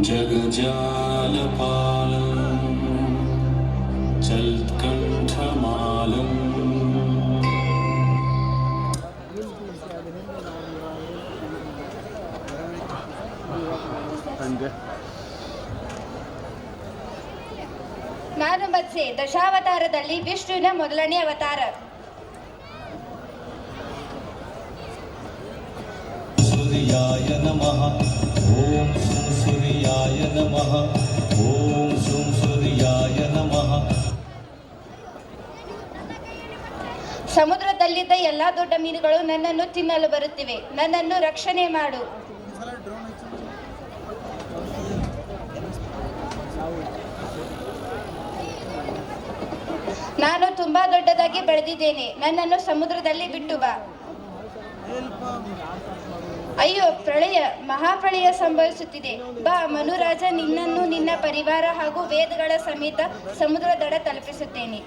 जगजालपालं चल्कण्ठमालं ನಾನು ಮತ್ಸ್ಯೆ ದಶಾವತಾರದಲ್ಲಿ ವಿಷ್ಣುವಿನ ಮೊದಲನೇ ಅವತಾರ. सूर्याय नमः ओम सूर्याय नमः ओम सूर्याय नमः. ಸಮುದ್ರದಲ್ಲಿದ್ದ ಎಲ್ಲಾ ದೊಡ್ಡ ಮೀನುಗಳು ನನ್ನನ್ನು ತಿನ್ನಲು ಬರುತ್ತಿವೆ. ನನ್ನನ್ನು ರಕ್ಷಣೆ ಮಾಡು. ನಾನು ತುಂಬಾ ದೊಡ್ಡದಾಗಿ ಬೆಳೆದಿದ್ದೇನೆ. ನನ್ನನ್ನು ಸಮುದ್ರದಲ್ಲಿ ಬಿಟ್ಟು ಬಾ. ಅಯ್ಯೋ, ಪ್ರಳಯ, ಮಹಾಪ್ರಳಯ ಸಂಭವಿಸುತ್ತಿದೆ. ಬಾ ಮನುರಾಜ, ನಿನ್ನನ್ನು ನಿನ್ನ ಪರಿವಾರ ಹಾಗೂ ವೇದಗಳ ಸಮೇತ ಸಮುದ್ರ ದಡ ತಲುಪಿಸುತ್ತೇನೆ.